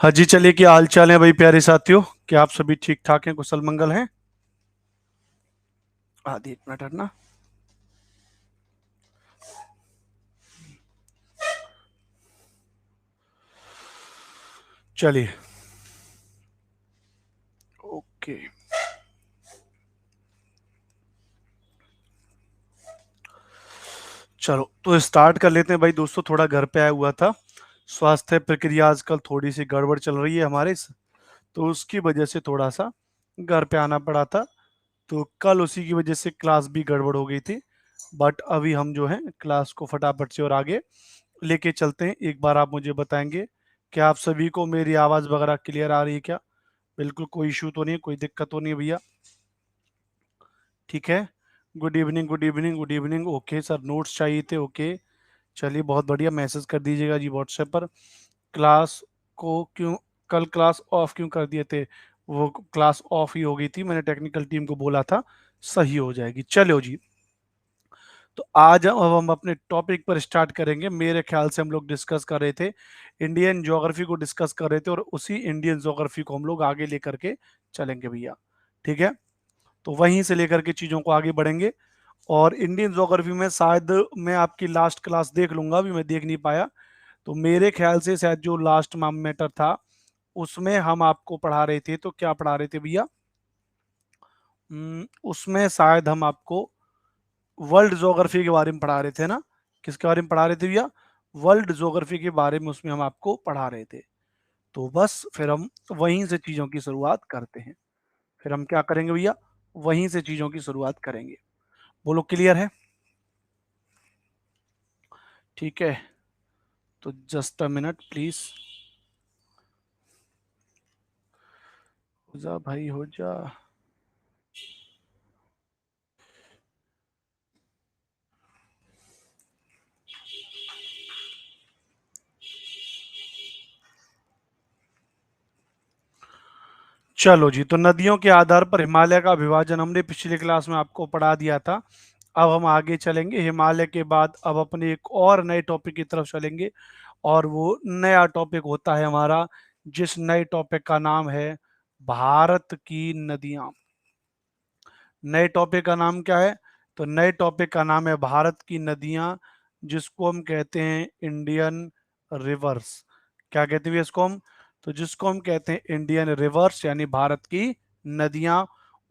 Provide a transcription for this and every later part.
हाँ जी, चलिए, क्या हाल चाल है भाई प्यारे साथियों। क्या आप सभी ठीक ठाक हैं, कुशल मंगल हैं? आधी एक मिनट हटना। चलिए, ओके। चलो तो स्टार्ट कर लेते हैं भाई दोस्तों। थोड़ा घर पे आया हुआ था, स्वास्थ्य प्रक्रिया आजकल थोड़ी सी गड़बड़ चल रही है हमारे तो उसकी वजह से थोड़ा सा घर पे आना पड़ा था। तो कल उसी की वजह से क्लास भी गड़बड़ हो गई थी। बट अभी हम जो है क्लास को फटाफट से और आगे लेके चलते हैं। एक बार आप मुझे बताएंगे कि आप सभी को मेरी आवाज़ वगैरह क्लियर आ रही है क्या? बिल्कुल कोई इशू तो नहीं है, कोई दिक्कत तो नहीं है भैया? ठीक है। Good evening, good evening, good evening. Okay sir, notes चाहिए थे। ओके, चलिए बहुत बढ़िया। मैसेज कर दीजिएगा जी व्हाट्सएप पर। क्लास को क्यों कल क्लास ऑफ क्यों कर दिए थे? वो क्लास ऑफ ही हो गई थी, मैंने टेक्निकल टीम को बोला था, सही हो जाएगी। चलो जी, तो आज अब हम अपने टॉपिक पर स्टार्ट करेंगे। मेरे ख्याल से हम लोग डिस्कस कर रहे थे, इंडियन ज्योग्राफी को डिस्कस कर रहे थे, और उसी इंडियन ज्योग्राफी को हम लोग आगे लेकर के चलेंगे भैया। ठीक है, तो वहीं से लेकर के चीज़ों को आगे बढ़ेंगे। और इंडियन ज्योग्राफी में शायद मैं आपकी लास्ट क्लास देख लूंगा, अभी मैं देख नहीं पाया। तो मेरे ख्याल से शायद जो लास्ट मैटर था उसमें हम आपको पढ़ा रहे थे, तो क्या पढ़ा रहे थे भैया? उसमें शायद हम आपको वर्ल्ड ज्योग्राफी के बारे में पढ़ा रहे थे ना? किसके बारे में पढ़ा रहे थे भैया? वर्ल्ड ज्योग्राफी के बारे में उसमें हम आपको पढ़ा रहे थे। तो बस फिर हम वहीं से चीज़ों की शुरुआत करते हैं। फिर हम क्या करेंगे भैया? वहीं से चीज़ों की शुरुआत करेंगे। बोलो, क्लियर है? ठीक है, तो जस्ट अ मिनट प्लीज। हो जा भाई, हो जा। चलो जी, तो नदियों के आधार पर हिमालय का विभाजन हमने पिछली क्लास में आपको पढ़ा दिया था। अब हम आगे चलेंगे। हिमालय के बाद अब अपने एक और नए टॉपिक की तरफ चलेंगे, और वो नया टॉपिक होता है हमारा, जिस नए टॉपिक का नाम है भारत की नदियां। नए टॉपिक का नाम क्या है? तो नए टॉपिक का नाम है भारत की नदियां, जिसको हम कहते हैं इंडियन रिवर्स। क्या कहते हैं इसको हम? तो जिसको हम कहते हैं इंडियन रिवर्स, यानी भारत की नदियां,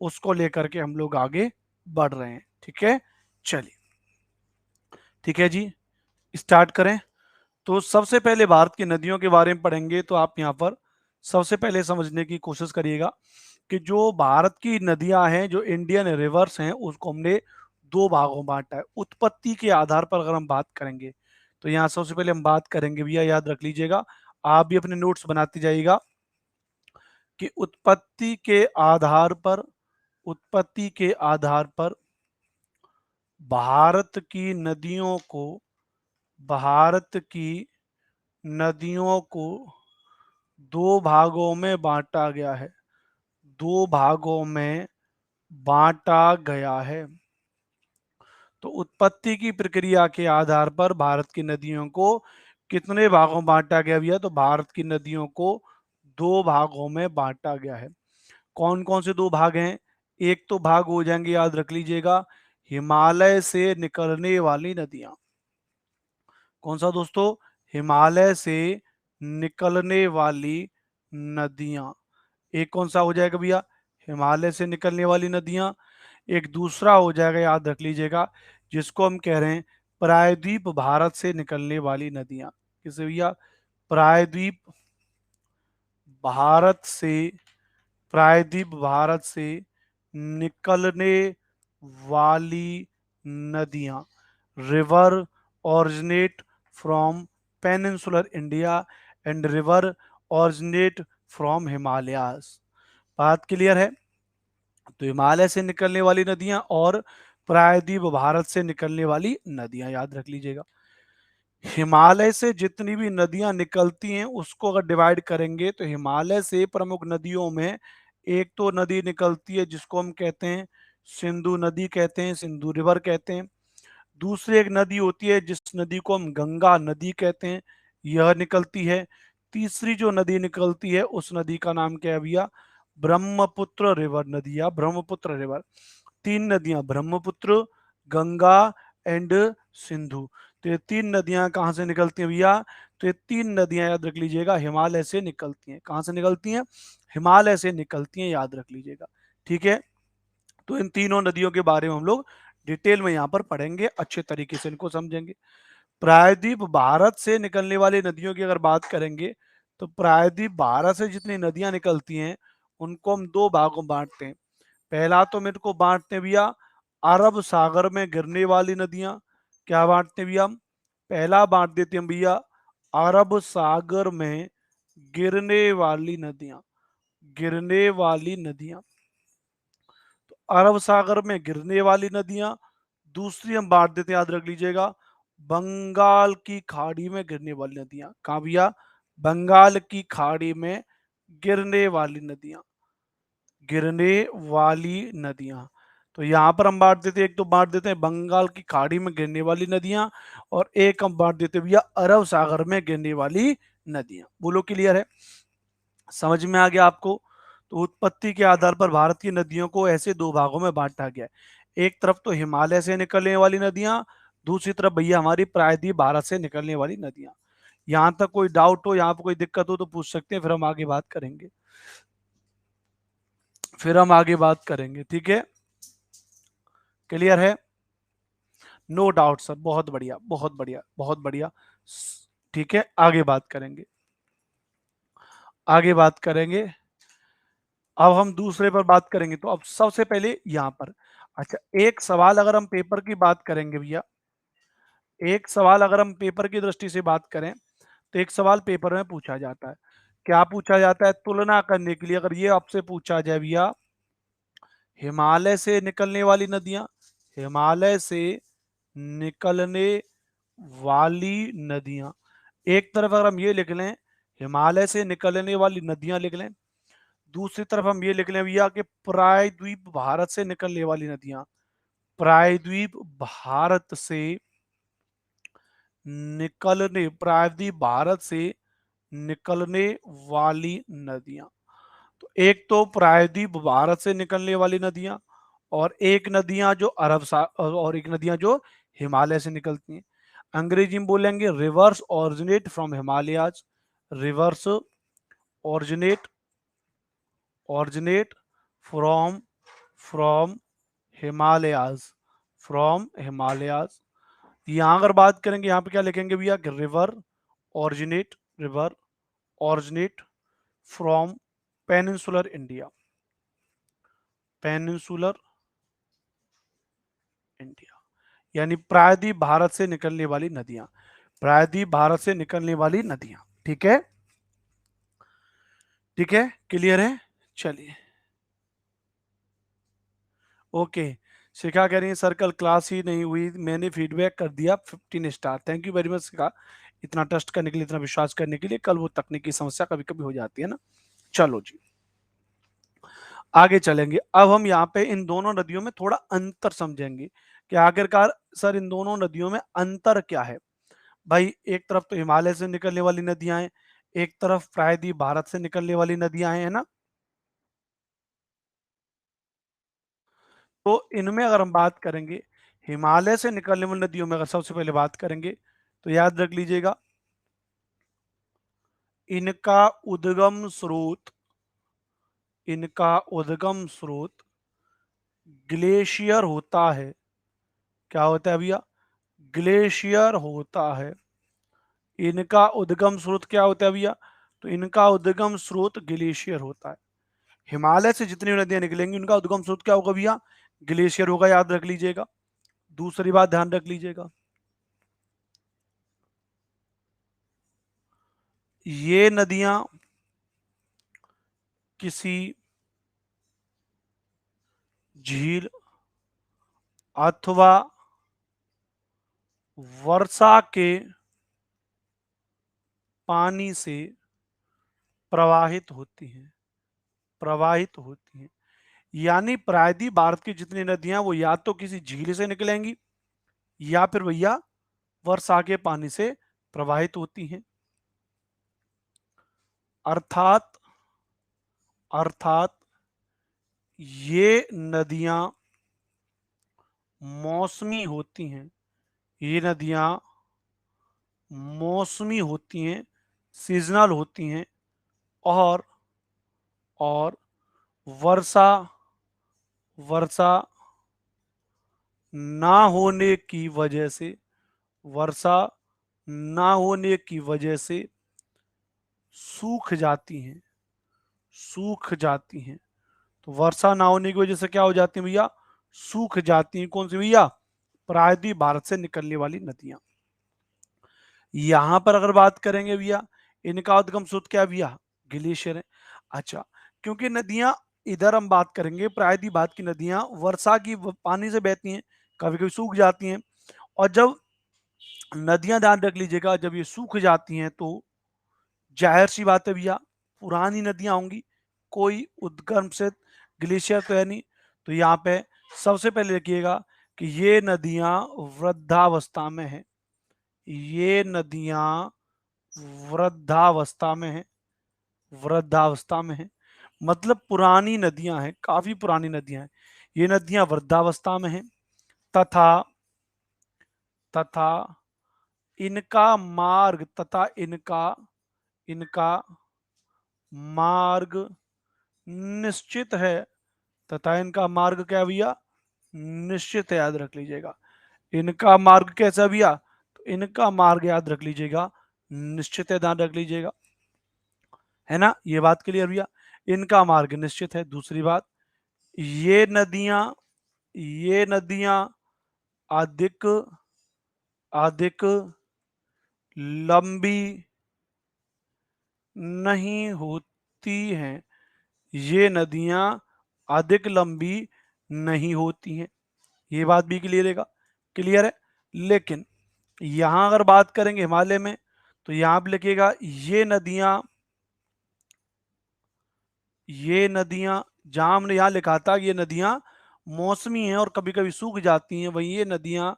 उसको लेकर के हम लोग आगे बढ़ रहे हैं। ठीक है, चलिए। ठीक है जी, स्टार्ट करें। तो सबसे पहले भारत की नदियों के बारे में पढ़ेंगे, तो आप यहाँ पर सबसे पहले समझने की कोशिश करिएगा कि जो भारत की नदियां हैं, जो इंडियन रिवर्स हैं, उसको हमने दो भागों में बांटा है। उत्पत्ति के आधार पर अगर हम बात करेंगे, तो यहाँ सबसे पहले हम बात करेंगे भैया, याद रख लीजिएगा, आप भी अपने नोट्स बनाते जाइएगा, कि उत्पत्ति के आधार पर भारत की नदियों को भारत की नदियों को दो भागों में बांटा गया है। दो भागों में बांटा गया है। तो उत्पत्ति की प्रक्रिया के आधार पर भारत की नदियों को कितने भागों में बांटा गया भैया? तो भारत की नदियों को दो भागों में बांटा गया है। कौन कौन से दो भाग हैं? एक तो भाग हो जाएंगे, याद रख लीजिएगा, हिमालय से निकलने वाली नदियां। कौन सा दोस्तों? हिमालय से निकलने वाली नदियां। एक कौन सा हो जाएगा भैया? हिमालय से निकलने वाली नदियां। एक दूसरा हो जाएगा, याद रख लीजिएगा, जिसको हम कह रहे हैं प्रायद्वीप भारत से निकलने वाली नदियां। किसे भैया? प्रायद्वीप भारत से प्रायद्वीप भारत से निकलने वाली नदियां। River originate from peninsular India and river originate from Himalayas. बात क्लियर है? तो हिमालय से निकलने वाली नदियां और प्रायद्वीप भारत से निकलने वाली नदियां, याद रख लीजिएगा। हिमालय से जितनी भी नदियां निकलती हैं उसको अगर डिवाइड करेंगे, तो हिमालय से प्रमुख नदियों में एक तो नदी निकलती है जिसको हम कहते हैं सिंधु नदी कहते हैं, सिंधु रिवर कहते हैं। दूसरी एक नदी होती है जिस नदी को हम गंगा नदी कहते हैं, यह निकलती है। तीसरी जो नदी निकलती है उस नदी का नाम क्या है भैया? ब्रह्मपुत्र रिवर नदी या ब्रह्मपुत्र रिवर। तीन नदियां, ब्रह्मपुत्र, गंगा एंड सिंधु। तो ये तीन नदियां कहाँ से निकलती हैं भैया? तो ये तीन नदियां याद रख लीजिएगा हिमालय से निकलती हैं। कहाँ से निकलती हैं? हिमालय से निकलती हैं, याद रख लीजिएगा। ठीक है, तो इन तीनों नदियों के बारे में हम लोग डिटेल में यहाँ पर पढ़ेंगे, अच्छे तरीके से इनको समझेंगे। प्रायद्वीप भारत से निकलने वाली नदियों की अगर बात करेंगे, तो प्रायद्वीप भारत से जितनी नदियां निकलती हैं उनको हम दो भागों में बांटते हैं। पहला तो मेरे को बांटते हैं भैया अरब सागर में गिरने वाली नदियां। क्या बांटते हैं भैया हम? पहला बांट देते हैं भैया अरब सागर में गिरने वाली नदियां। गिरने वाली नदियां, तो अरब सागर में गिरने वाली नदियां। दूसरी हम बांट देते हैं, याद रख लीजिएगा, बंगाल की खाड़ी में गिरने वाली नदियां। कहाँ भैया? बंगाल की खाड़ी में गिरने वाली नदियां। गिरने वाली नदियां, तो यहां पर हम बांट देते हैं, एक तो बांट देते हैं बंगाल की खाड़ी में गिरने वाली नदियां, और एक हम बांट देते हैं भैया अरब सागर में गिरने वाली नदियां। बोलो क्लियर है? समझ में आ गया आपको? तो उत्पत्ति के आधार पर भारत की नदियों को ऐसे दो भागों में बांटा गया है। एक तरफ तो हिमालय से निकलने वाली नदियां, दूसरी तरफ भैया हमारी प्रायद्वीप भारत से निकलने वाली नदियां। यहां तक कोई डाउट हो, यहाँ पर कोई दिक्कत हो तो पूछ सकते हैं, फिर हम आगे बात करेंगे। ठीक है, क्लियर है? नो डाउट सर, बहुत बढ़िया बहुत बढ़िया बहुत बढ़िया। ठीक है, आगे बात करेंगे, आगे बात करेंगे। अब हम दूसरे पर बात करेंगे, तो अब सबसे पहले यहां पर, अच्छा, एक सवाल अगर हम पेपर की बात करेंगे भैया, एक सवाल अगर हम पेपर की दृष्टि से बात करें, तो एक सवाल पेपर में पूछा जाता है। क्या पूछा जाता है? तुलना करने के लिए अगर ये आपसे पूछा जाए भैया हिमालय से निकलने वाली नदियां, हिमालय से निकलने वाली नदियां, एक तरफ अगर हम ये लिख लें हिमालय से निकलने वाली नदियां लिख लें, दूसरी तरफ हम ये लिख लें भैया कि प्रायद्वीप भारत से निकलने वाली नदियां। प्रायद्वीप भारत से निकलने, प्रायद्वीप भारत से निकलने वाली नदियां। तो एक तो प्रायद्वीप भारत से निकलने वाली नदियां, और एक नदियां जो और एक नदियां जो हिमालय से निकलती हैं। अंग्रेजी में बोलेंगे reverse originate from Himalayas. Reverse originate, originate from, from Himalayas, from Himalayas. यहां अगर बात करेंगे, यहां पे क्या लिखेंगे भैया कि river originate, river originate from peninsular India, peninsular India, यानी प्रायद्वीप भारत से निकलने वाली नदियां। प्रायद्वीप भारत से निकलने वाली नदियां। ठीक है, ठीक है, क्लियर है? चलिए, ओके। शिखा कह रही है सर कल क्लास ही नहीं हुई, मैंने फीडबैक कर दिया 15 star. Thank you very much Shikha, इतना ट्रस्ट करने के लिए, इतना विश्वास करने के लिए। कल वो तकनीकी समस्या कभी कभी हो जाती है ना। चलो जी, आगे चलेंगे। अब हम यहाँ पे इन दोनों नदियों में थोड़ा अंतर समझेंगे कि आखिरकार सर इन दोनों नदियों में अंतर क्या है। भाई एक तरफ तो हिमालय से निकलने वाली नदियां हैं, एक तरफ प्रायद्वीप भारत से निकलने वाली नदियां हैं, है ना। तो इनमें अगर हम बात करेंगे, हिमालय से निकलने वाली नदियों में अगर सबसे पहले बात करेंगे, तो याद रख लीजिएगा इनका उद्गम स्रोत, इनका उद्गम स्रोत ग्लेशियर होता है। क्या होता है भैया? ग्लेशियर होता है। इनका उद्गम स्रोत क्या होता है भैया? तो इनका उद्गम स्रोत ग्लेशियर होता है। हिमालय से जितनी नदियां निकलेंगी उनका उद्गम स्रोत क्या होगा भैया? ग्लेशियर होगा, याद रख लीजिएगा। दूसरी बात ध्यान रख लीजिएगा, ये नदियां किसी झील अथवा वर्षा के पानी से प्रवाहित होती हैं, प्रवाहित होती हैं। यानी प्रायद्वीप भारत की जितनी नदियां वो या तो किसी झील से निकलेंगी, या फिर भैया वर्षा के पानी से प्रवाहित होती हैं। अर्थात अर्थात ये नदियां मौसमी होती हैं, ये नदियां मौसमी होती हैं, सीजनल होती हैं, और और वर्षा वर्षा ना होने की वजह से वर्षा ना होने की वजह से सूख जाती हैं, सूख जाती हैं। तो वर्षा ना होने की वजह से क्या हो जाती है भैया? सूख जाती हैं। कौन सी भैया? प्रायद्वीप भारत से निकलने वाली नदियां। यहां पर अगर बात करेंगे भैया, इनका उद्गम स्रोत क्या है भैया? ग्लेशियर है। अच्छा, क्योंकि नदियां, इधर हम बात करेंगे प्रायद्वीप भारत की नदियां वर्षा की पानी से बहती हैं, कभी कभी सूख जाती हैं। और जब नदियां, ध्यान रख लीजिएगा, जब ये सूख जाती हैं तो जाहिर सी बात है भैया, पुरानी नदियां होंगी, कोई उद्गम से ग्लेशियर तो है नहीं। तो यहाँ पे सबसे पहले लिखिएगा कि ये नदियां वृद्धावस्था में है, ये नदियां वृद्धावस्था में है, वृद्धावस्था में है। मतलब पुरानी नदियां हैं, काफी पुरानी नदियां हैं, ये नदियां वृद्धावस्था में हैं। तथा तथा इनका मार्ग तथा इनका इनका मार्ग निश्चित है। तथा इनका मार्ग क्या है भैया? निश्चित है, याद रख लीजिएगा। इनका मार्ग कैसा भैया? तो इनका मार्ग याद रख लीजिएगा, निश्चित है, ध्यान रख लीजिएगा, है ना? ये बात क्लियर भैया, इनका मार्ग निश्चित है। दूसरी बात, ये नदियां ये नदियां अधिक अधिक लंबी नहीं होती हैं, ये नदियां अधिक लंबी नहीं होती हैं। ये बात भी क्लियर है, क्लियर है। लेकिन यहां अगर बात करेंगे हिमालय में, तो यहां पे लिखिएगा ये नदियां जहां हमने यहां लिखा था ये नदियां मौसमी हैं और कभी कभी सूख जाती हैं, वहीं ये नदियां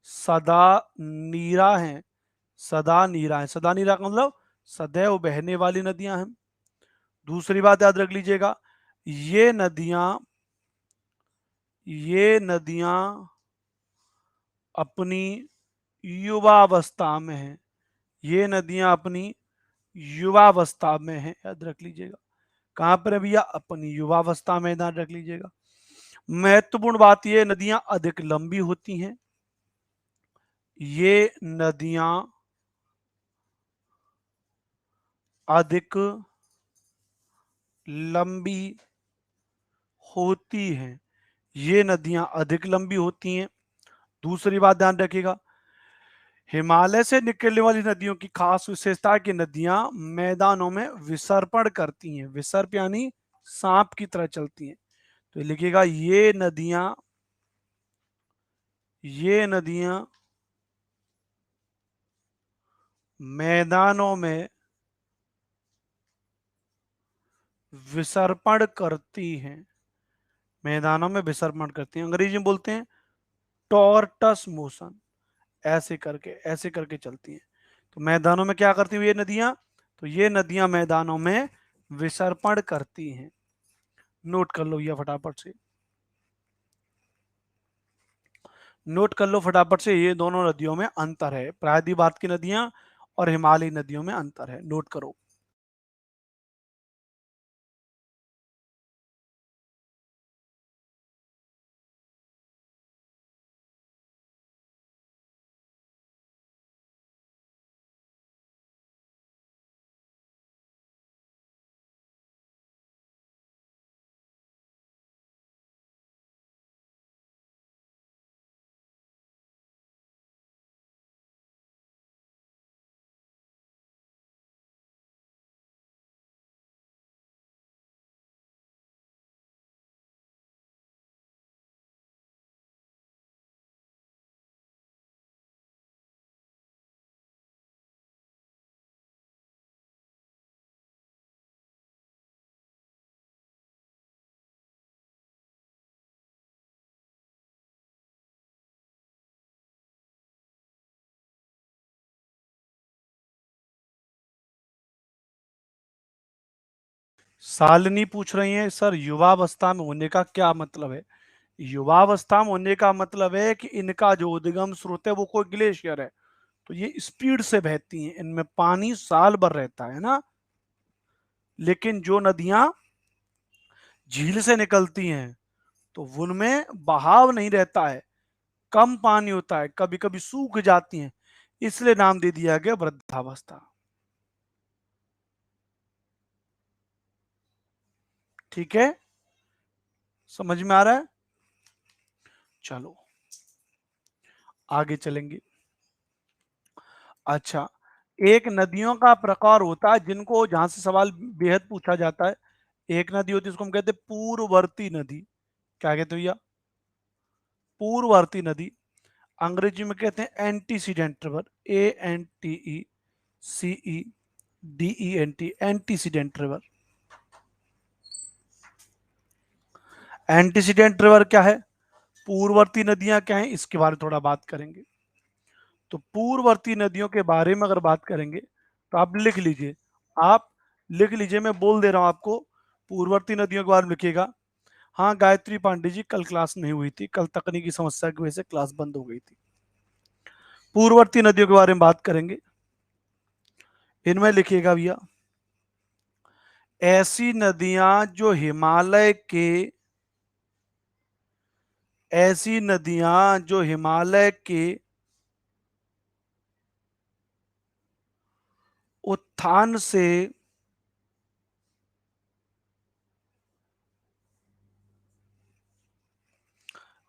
सदा नीरा हैं, सदा नीरा है। सदा नीरा का मतलब सदैव बहने वाली नदियां हैं। दूसरी बात याद रख लीजिएगा, ये नदियां ये नदियां अपनी युवावस्था में हैं, ये नदियां अपनी युवावस्था में हैं, याद रख लीजिएगा। कहां पर है भैया? अपनी युवावस्था में, ध्यान रख लीजिएगा। महत्वपूर्ण बात, ये नदियां अधिक लंबी होती हैं, ये नदियां अधिक लंबी होती हैं, ये नदियां अधिक लंबी होती हैं। दूसरी बात ध्यान रखिएगा, हिमालय से निकलने वाली नदियों की खास विशेषता है कि नदियां मैदानों में विसर्पण करती हैं, विसर्प यानी सांप की तरह चलती हैं। तो लिखिएगा, ये नदियां मैदानों में विसर्पण करती हैं, मैदानों में विसर्पण करती हैं। अंग्रेजी में बोलते हैं टॉर्टस मोशन, ऐसे करके चलती हैं। तो मैदानों में क्या करती हुई ये नदियां? तो ये नदियां मैदानों में विसर्पण करती हैं। नोट कर लो ये फटाफट से, नोट कर लो फटाफट से, ये दोनों नदियों में अंतर है, प्रायद्वीप भारत की नदियां और हिमालयी नदियों में अंतर है, नोट करो। शालिनी पूछ रही हैं सर युवावस्था में होने का क्या मतलब है। युवावस्था में होने का मतलब है कि इनका जो उद्गम स्रोत है वो कोई ग्लेशियर है, तो ये स्पीड से बहती हैं, इनमें पानी साल भर रहता है ना। लेकिन जो नदियां झील से निकलती हैं तो उनमें बहाव नहीं रहता है, कम पानी होता है, कभी कभी सूख जाती हैं, इसलिए नाम दे दिया गया वृद्धावस्था। ठीक है, समझ में आ रहा है। चलो आगे चलेंगे। अच्छा, एक नदियों का प्रकार होता है जिनको, जहां से सवाल बेहद पूछा जाता है, एक नदी होती है उसको हम कहते हैं पूर्ववर्ती नदी। क्या कहते हो भैया? पूर्ववर्ती नदी। अंग्रेजी में कहते हैं antecedent river, ANTECEDENT, antecedent river. Antecedent river क्या है, पूर्ववर्ती नदियां क्या है, इसके बारे में थोड़ा बात करेंगे। तो पूर्ववर्ती नदियों के बारे में अगर बात करेंगे तो आप लिख लीजिए, आप लिख लीजिए, मैं बोल दे रहा हूं आपको, पूर्ववर्ती नदियों के बारे में लिखिएगा। हाँ गायत्री पांडे जी, कल क्लास नहीं हुई थी, कल तकनीकी समस्या की वजह से क्लास बंद हो गई थी। पूर्ववर्ती नदियों के बारे में बात करेंगे, इनमें लिखिएगा भैया, ऐसी नदियां जो हिमालय के, ऐसी नदियां जो हिमालय के उत्थान से,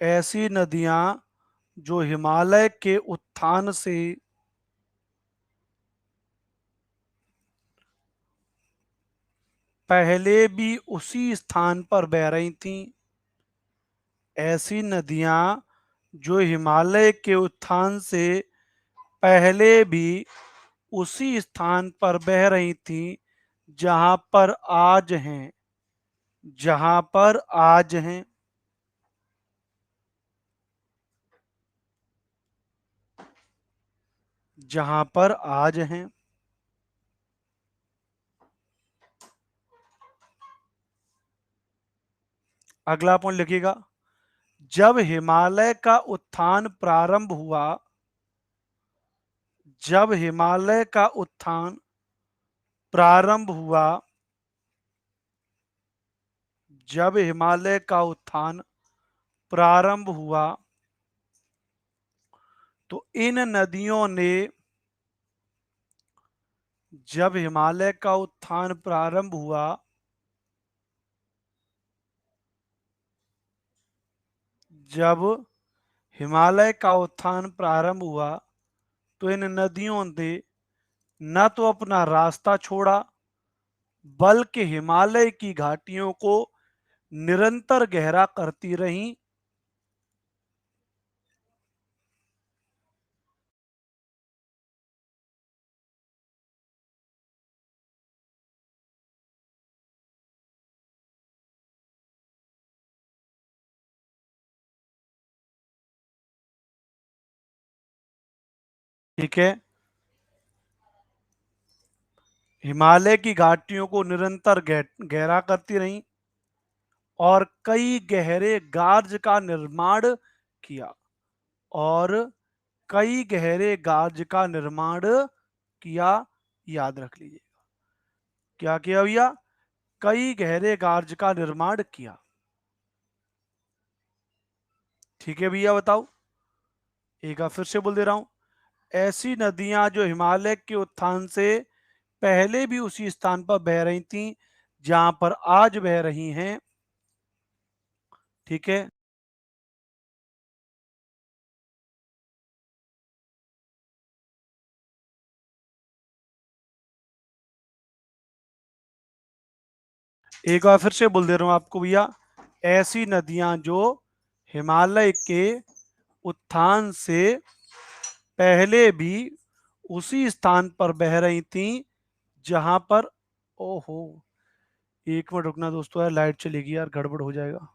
ऐसी नदियां जो हिमालय के उत्थान से पहले भी उसी स्थान पर बह रही थीं, ऐसी नदियां जो हिमालय के उत्थान से पहले भी उसी स्थान पर बह रही थीं जहां पर आज हैं, जहां पर आज हैं। जहां पर आज हैं। अगला पॉइंट लिखिएगा, जब हिमालय का उत्थान प्रारंभ हुआ, जब हिमालय का उत्थान प्रारंभ हुआ, जब हिमालय का उत्थान प्रारंभ हुआ, तो इन नदियों ने, जब हिमालय का उत्थान प्रारंभ हुआ, जब हिमालय का उत्थान प्रारंभ हुआ तो इन नदियों ने न तो अपना रास्ता छोड़ा, बल्कि हिमालय की घाटियों को निरंतर गहरा करती रहीं। ठीक है, हिमालय की घाटियों को निरंतर गहरा करती रहीं और कई गहरे गार्ज का निर्माण किया, और कई गहरे गार्ज का निर्माण किया। याद रख लीजिए, क्या किया भैया? कई गहरे गार्ज का निर्माण किया। ठीक है भैया, बताओ, एक बार फिर से बोल दे रहा हूं, ऐसी नदियां जो हिमालय के उत्थान से पहले भी उसी स्थान पर बह रही थीं जहां पर आज बह रही हैं। ठीक है, एक बार फिर से बोल दे रहा हूं आपको भैया, ऐसी नदियां जो हिमालय के उत्थान से पहले भी उसी स्थान पर बह रही थीं जहां पर, ओहो, एक मिनट रुकना दोस्तों, यार लाइट चलेगी यार, गड़बड़ हो जाएगा।